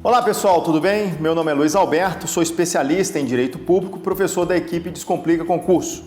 Olá pessoal, tudo bem? Meu nome é Luiz Alberto, sou especialista em Direito Público, professor da equipe Descomplica Concurso.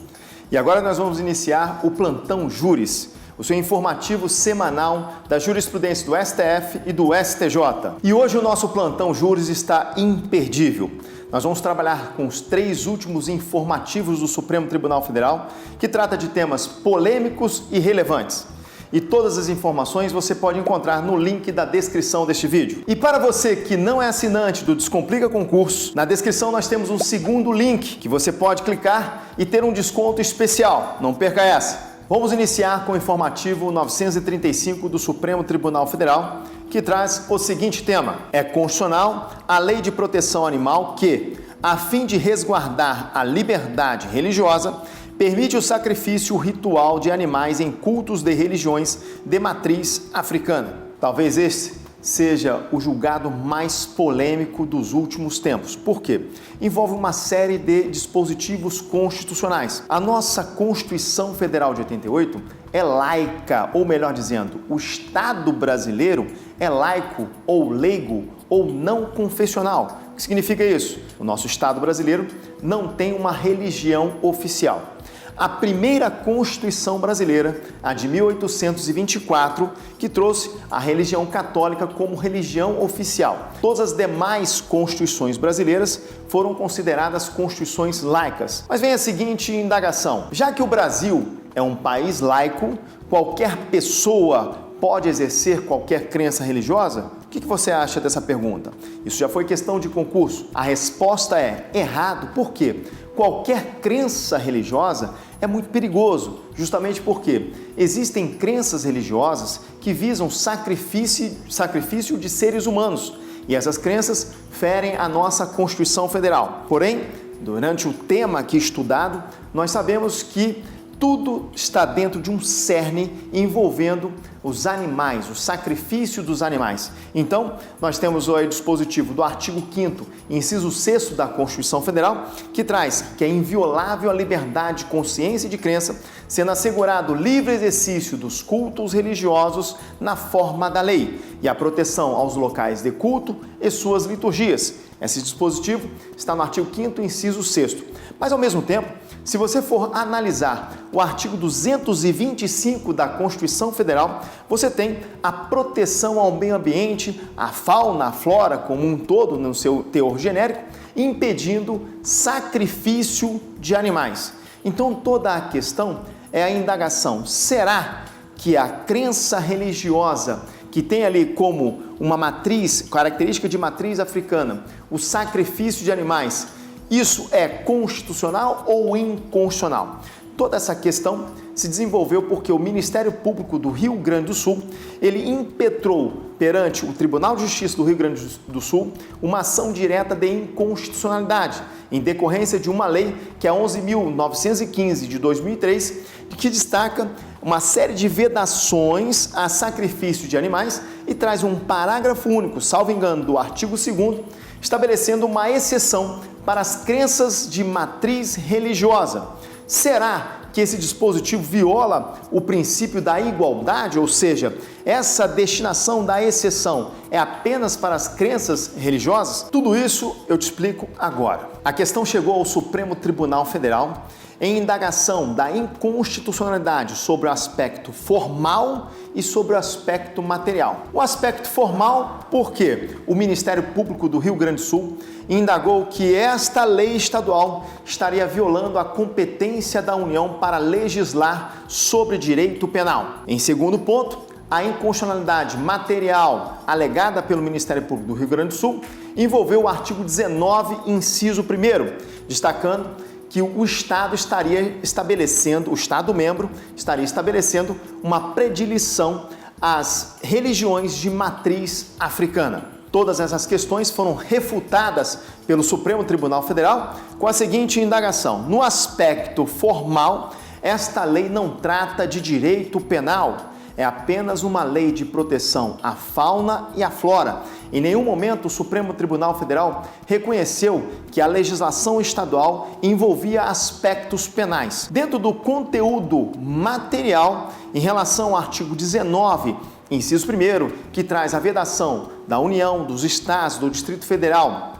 E agora nós vamos iniciar o Plantão Júris, o seu informativo semanal da jurisprudência do STF e do STJ. E hoje o nosso Plantão Júris está imperdível. Nós vamos trabalhar com os 3 últimos informativos do Supremo Tribunal Federal, que trata de temas polêmicos e relevantes. E todas as informações você pode encontrar no link da descrição deste vídeo. E para você que não é assinante do Descomplica Concurso, na descrição nós temos um segundo link que você pode clicar e ter um desconto especial. Não perca essa! Vamos iniciar com o informativo 935 do Supremo Tribunal Federal, que traz o seguinte tema: é constitucional a Lei de Proteção Animal que, a fim de resguardar a liberdade religiosa, permite o sacrifício ritual de animais em cultos de religiões de matriz africana. Talvez esse seja o julgado mais polêmico dos últimos tempos. Por quê? Envolve uma série de dispositivos constitucionais. A nossa Constituição Federal de 88 é laica, ou melhor dizendo, o Estado brasileiro é laico ou leigo ou não confessional. O que significa isso? O nosso Estado brasileiro não tem uma religião oficial. A primeira Constituição brasileira, a de 1824, que trouxe a religião católica como religião oficial. Todas as demais constituições brasileiras foram consideradas constituições laicas. Mas vem a seguinte indagação: já que o Brasil é um país laico, qualquer pessoa pode exercer qualquer crença religiosa? O que você acha dessa pergunta? Isso já foi questão de concurso. A resposta é errado. Por quê? Qualquer crença religiosa é muito perigoso, justamente porque existem crenças religiosas que visam sacrifício de seres humanos, e essas crenças ferem a nossa Constituição Federal. Porém, durante o tema aqui estudado, nós sabemos que tudo está dentro de um cerne envolvendo os animais, o sacrifício dos animais. Então, nós temos o dispositivo do artigo 5º, inciso 6º da Constituição Federal, que traz que é inviolável a liberdade de consciência e de crença, sendo assegurado o livre exercício dos cultos religiosos na forma da lei e a proteção aos locais de culto e suas liturgias. Esse dispositivo está no artigo 5º, inciso 6º. Mas, ao mesmo tempo, se você for analisar o artigo 225 da Constituição Federal, você tem a proteção ao meio ambiente, à fauna, à flora como um todo, no seu teor genérico, impedindo sacrifício de animais. Então, toda a questão é a indagação: será que a crença religiosa que tem ali como uma matriz, característica de matriz africana, o sacrifício de animais, isso é constitucional ou inconstitucional? Toda essa questão se desenvolveu porque o Ministério Público do Rio Grande do Sul, ele impetrou perante o Tribunal de Justiça do Rio Grande do Sul uma ação direta de inconstitucionalidade, em decorrência de uma lei que é a 11.915 de 2003, que destaca uma série de vedações a sacrifício de animais e traz um parágrafo único, salvo engano, do artigo 2º, estabelecendo uma exceção para as crenças de matriz religiosa. Será que esse dispositivo viola o princípio da igualdade? Ou seja, essa destinação da exceção é apenas para as crenças religiosas? Tudo isso eu te explico agora. A questão chegou ao Supremo Tribunal Federal em indagação da inconstitucionalidade sobre o aspecto formal e sobre o aspecto material. O aspecto formal, porque o Ministério Público do Rio Grande do Sul indagou que esta lei estadual estaria violando a competência da União para legislar sobre direito penal. Em segundo ponto, a inconstitucionalidade material alegada pelo Ministério Público do Rio Grande do Sul envolveu o artigo 19, inciso 1º, destacando que o Estado o Estado-membro estaria estabelecendo uma predileção às religiões de matriz africana. Todas essas questões foram refutadas pelo Supremo Tribunal Federal com a seguinte indagação: no aspecto formal, esta lei não trata de direito penal, é apenas uma lei de proteção à fauna e à flora. Em nenhum momento o Supremo Tribunal Federal reconheceu que a legislação estadual envolvia aspectos penais. Dentro do conteúdo material, em relação ao artigo 19, inciso 1º, que traz a vedação da União, dos Estados, do Distrito Federal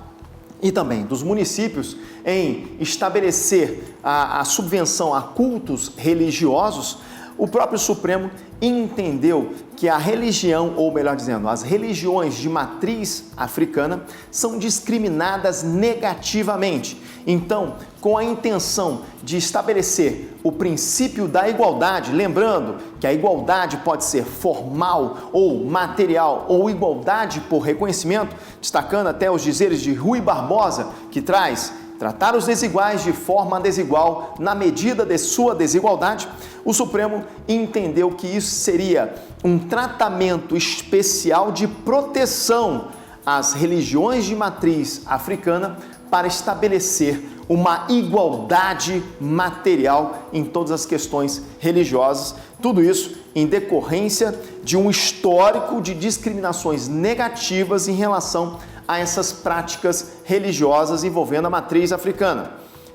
e também dos municípios em estabelecer a subvenção a cultos religiosos, o próprio Supremo entendeu que a religião, ou melhor dizendo, as religiões de matriz africana são discriminadas negativamente. Então, com a intenção de estabelecer o princípio da igualdade, lembrando que a igualdade pode ser formal ou material, ou igualdade por reconhecimento, destacando até os dizeres de Rui Barbosa, que traz tratar os desiguais de forma desigual na medida de sua desigualdade, o Supremo entendeu que isso seria um tratamento especial de proteção às religiões de matriz africana para estabelecer uma igualdade material em todas as questões religiosas. Tudo isso em decorrência de um histórico de discriminações negativas em relação a essas práticas religiosas envolvendo a matriz africana.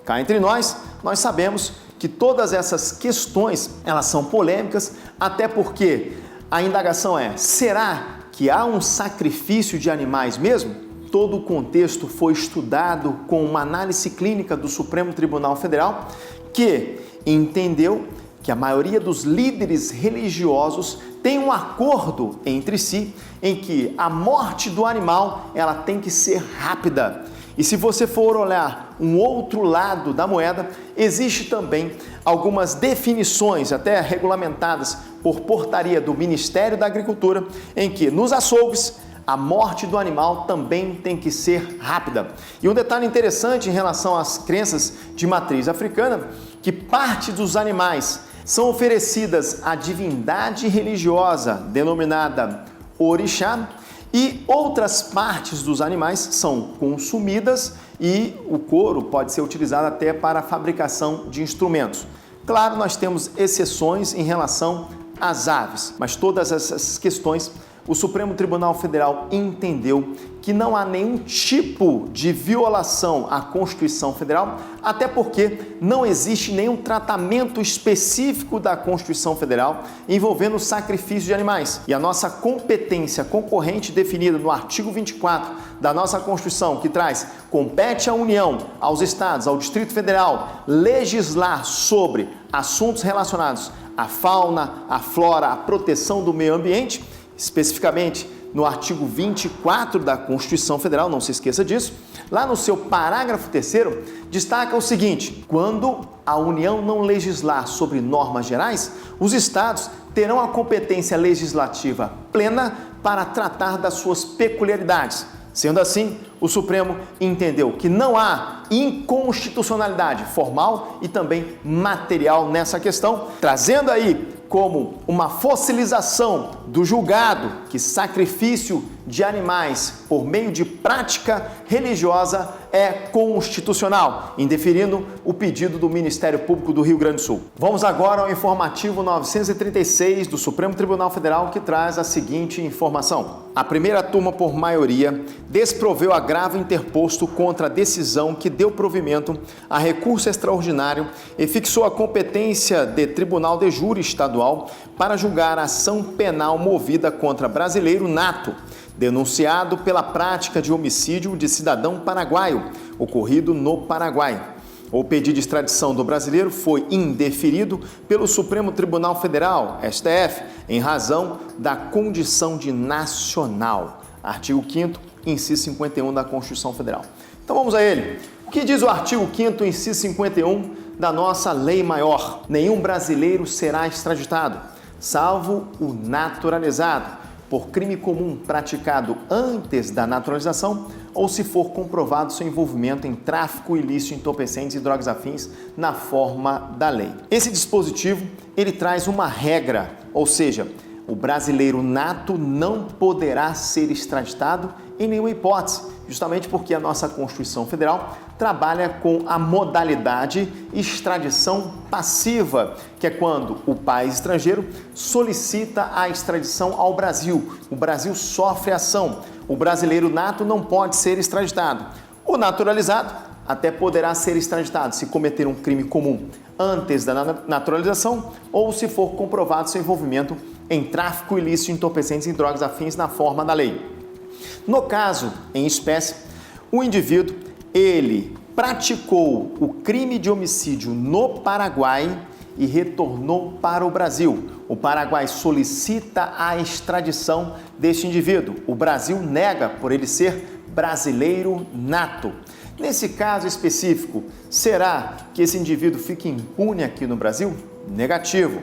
Cá entre nós sabemos que todas essas questões, elas são polêmicas, até porque a indagação é: será que há um sacrifício de animais mesmo? Todo o contexto foi estudado com uma análise clínica do Supremo Tribunal Federal, que entendeu que a maioria dos líderes religiosos tem um acordo entre si em que a morte do animal ela tem que ser rápida. E se você for olhar um outro lado da moeda, existe também algumas definições, até regulamentadas por portaria do Ministério da Agricultura, em que nos açougues a morte do animal também tem que ser rápida. E um detalhe interessante em relação às crenças de matriz africana, que parte dos animais são oferecidas à divindade religiosa denominada orixá, e outras partes dos animais são consumidas e o couro pode ser utilizado até para a fabricação de instrumentos. Claro, nós temos exceções em relação às aves, mas todas essas questões o Supremo Tribunal Federal entendeu que não há nenhum tipo de violação à Constituição Federal, até porque não existe nenhum tratamento específico da Constituição Federal envolvendo o sacrifício de animais. E a nossa competência concorrente definida no artigo 24 da nossa Constituição, que traz: compete à União, aos Estados, ao Distrito Federal, legislar sobre assuntos relacionados à fauna, à flora, à proteção do meio ambiente, especificamente no artigo 24 da Constituição Federal, não se esqueça disso, lá no seu parágrafo 3º, destaca o seguinte: quando a União não legislar sobre normas gerais, os estados terão a competência legislativa plena para tratar das suas peculiaridades. Sendo assim, o Supremo entendeu que não há inconstitucionalidade formal e também material nessa questão, trazendo aí como uma fossilização do julgado que sacrifício de animais por meio de prática religiosa é constitucional, indeferindo o pedido do Ministério Público do Rio Grande do Sul. Vamos agora ao informativo 936 do Supremo Tribunal Federal, que traz a seguinte informação: a primeira turma, por maioria, desproveu agravo interposto contra a decisão que deu provimento a recurso extraordinário e fixou a competência de Tribunal de Júri Estadual para julgar a ação penal movida contra brasileiro nato, denunciado pela prática de homicídio de cidadão paraguaio, ocorrido no Paraguai. O pedido de extradição do brasileiro foi indeferido pelo Supremo Tribunal Federal, STF, em razão da condição de nacional. Artigo 5º, inciso 51 da Constituição Federal. Então vamos a ele. O que diz o artigo 5º, inciso 51 da nossa lei maior? Nenhum brasileiro será extraditado, salvo o naturalizado, por crime comum praticado antes da naturalização ou se for comprovado seu envolvimento em tráfico ilícito de entorpecentes e drogas afins na forma da lei. Esse dispositivo, ele traz uma regra, ou seja, O brasileiro nato não poderá ser extraditado em nenhuma hipótese, justamente porque a nossa Constituição Federal trabalha com a modalidade extradição passiva, que é quando o país estrangeiro solicita a extradição ao Brasil. O Brasil sofre ação. O brasileiro nato não pode ser extraditado. O naturalizado até poderá ser extraditado se cometer um crime comum antes da naturalização ou se for comprovado seu envolvimento em tráfico ilícito de entorpecentes e drogas afins na forma da lei. No caso, em espécie, o indivíduo, ele praticou o crime de homicídio no Paraguai e retornou para o Brasil. O Paraguai solicita a extradição deste indivíduo. O Brasil nega por ele ser brasileiro nato. Nesse caso específico, será que esse indivíduo fica impune aqui no Brasil? Negativo.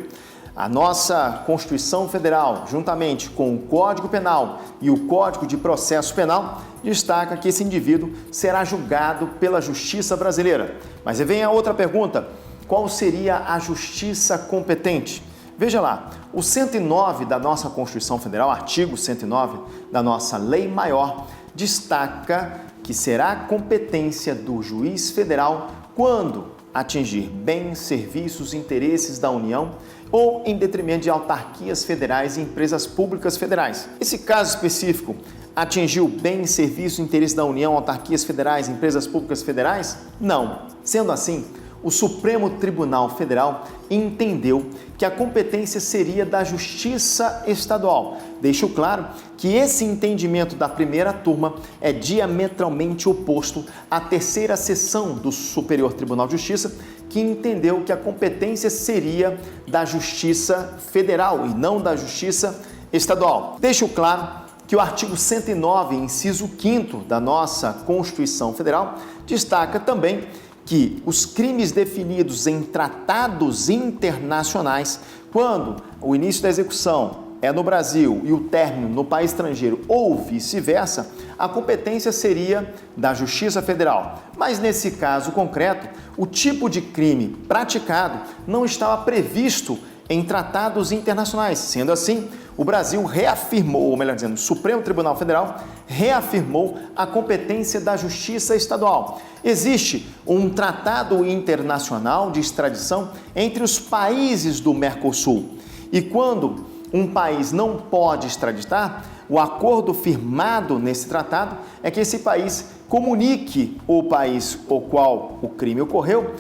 A nossa Constituição Federal, juntamente com o Código Penal e o Código de Processo Penal, destaca que esse indivíduo será julgado pela Justiça brasileira. Mas aí vem a outra pergunta: qual seria a justiça competente? Veja lá, o 109 da nossa Constituição Federal, artigo 109 da nossa Lei Maior, destaca que será competência do juiz federal quando atingir bens, serviços, interesses da União ou em detrimento de autarquias federais e empresas públicas federais. Esse caso específico atingiu bens, serviços, interesses da União, autarquias federais, empresas públicas federais? Não. Sendo assim, o Supremo Tribunal Federal entendeu que a competência seria da Justiça Estadual. Deixo claro que esse entendimento da primeira turma é diametralmente oposto à terceira sessão do Superior Tribunal de Justiça, que entendeu que a competência seria da Justiça Federal e não da Justiça Estadual. Deixo claro que o artigo 109, inciso 5º da nossa Constituição Federal, destaca também que os crimes definidos em tratados internacionais, quando o início da execução é no Brasil e o término no país estrangeiro ou vice-versa, a competência seria da Justiça Federal. Mas nesse caso concreto, o tipo de crime praticado não estava previsto em tratados internacionais. Sendo assim, o Brasil reafirmou, ou melhor dizendo, o Supremo Tribunal Federal reafirmou a competência da Justiça Estadual. Existe um tratado internacional de extradição entre os países do Mercosul. E quando um país não pode extraditar, o acordo firmado nesse tratado é que esse país comunique o país ao qual o crime ocorreu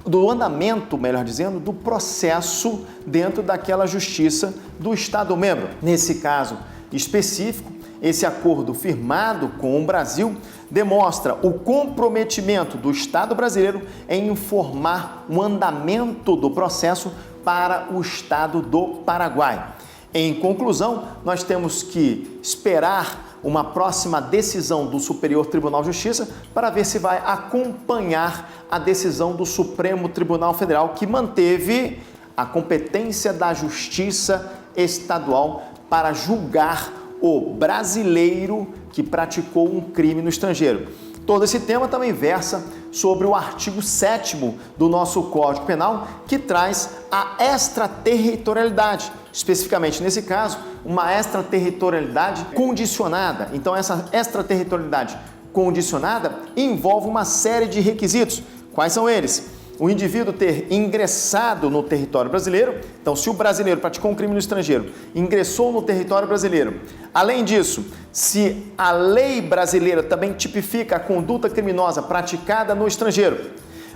do andamento, melhor dizendo, do processo dentro daquela justiça do Estado-membro. Nesse caso específico, esse acordo firmado com o Brasil demonstra o comprometimento do Estado brasileiro em informar o andamento do processo para o Estado do Paraguai. Em conclusão, nós temos que esperar uma próxima decisão do Superior Tribunal de Justiça para ver se vai acompanhar a decisão do Supremo Tribunal Federal, que manteve a competência da Justiça Estadual para julgar o brasileiro que praticou um crime no estrangeiro. Todo esse tema também versa sobre o artigo 7º do nosso Código Penal, que traz a extraterritorialidade. Especificamente nesse caso, uma extraterritorialidade condicionada. Então, essa extraterritorialidade condicionada envolve uma série de requisitos. Quais são eles? O indivíduo ter ingressado no território brasileiro. Então, se o brasileiro praticou um crime no estrangeiro, ingressou no território brasileiro. Além disso, se a lei brasileira também tipifica a conduta criminosa praticada no estrangeiro.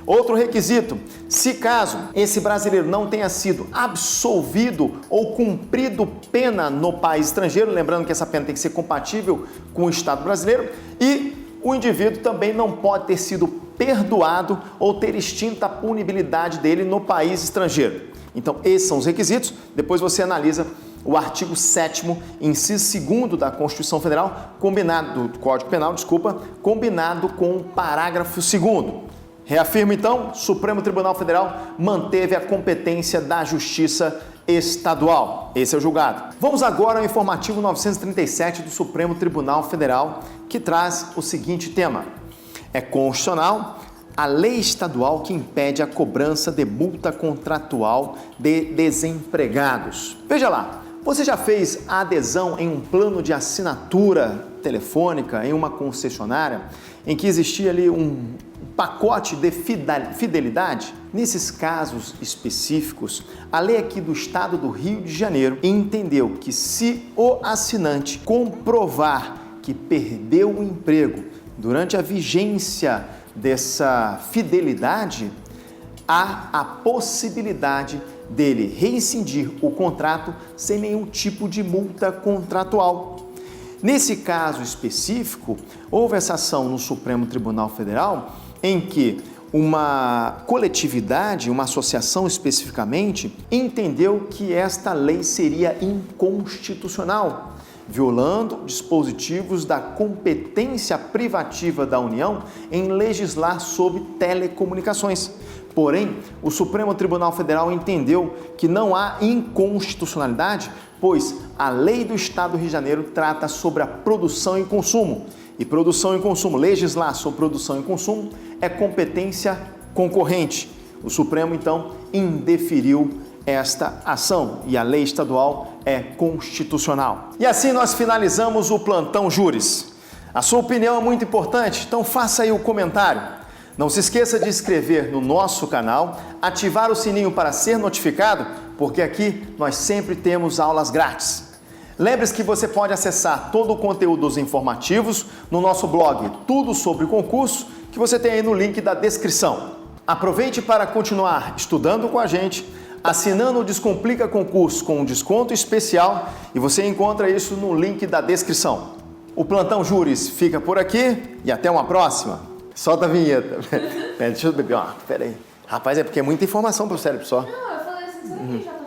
Outro requisito, se caso esse brasileiro não tenha sido absolvido ou cumprido pena no país estrangeiro, lembrando que essa pena tem que ser compatível com o Estado brasileiro, e o indivíduo também não pode ter sido perdoado ou ter extinta a punibilidade dele no país estrangeiro. Então, esses são os requisitos. Depois você analisa o artigo 7º, inciso 2º da Constituição Federal, do Código Penal, combinado com o parágrafo 2º. Reafirmo então, Supremo Tribunal Federal manteve a competência da Justiça Estadual. Esse é o julgado. Vamos agora ao informativo 937 do Supremo Tribunal Federal, que traz o seguinte tema: é constitucional a lei estadual que impede a cobrança de multa contratual de desempregados. Veja lá, Você já fez a adesão em um plano de assinatura telefônica em uma concessionária em que existia ali um pacote de fidelidade? Nesses casos específicos, a lei aqui do estado do Rio de Janeiro entendeu que se o assinante comprovar que perdeu o emprego durante a vigência dessa fidelidade, há a possibilidade dele rescindir o contrato sem nenhum tipo de multa contratual. Nesse caso específico, houve essa ação no Supremo Tribunal Federal em que uma coletividade, uma associação especificamente, entendeu que esta lei seria inconstitucional, violando dispositivos da competência privativa da União em legislar sobre telecomunicações. Porém, o Supremo Tribunal Federal entendeu que não há inconstitucionalidade, pois a lei do Estado do Rio de Janeiro trata sobre a produção e consumo. E produção e consumo, legislar sobre produção e consumo é competência concorrente. O Supremo, então, indeferiu esta ação e a lei estadual é constitucional. E assim nós finalizamos o Plantão Júris. A sua opinião é muito importante, então faça aí o comentário. Não se esqueça de se inscrever no nosso canal, ativar o sininho para ser notificado, porque aqui nós sempre temos aulas grátis. Lembre-se que você pode acessar todo o conteúdo dos informativos no nosso blog Tudo Sobre Concurso, que você tem aí no link da descrição. Aproveite para continuar estudando com a gente, assinando o Descomplica Concurso com um desconto especial e você encontra isso no link da descrição. O Plantão Júris fica por aqui e até uma próxima. Solta a vinheta. Deixa eu beber uma. Pera aí. Rapaz, é porque é muita informação para o cérebro só. Não, eu falei assim, será que já tá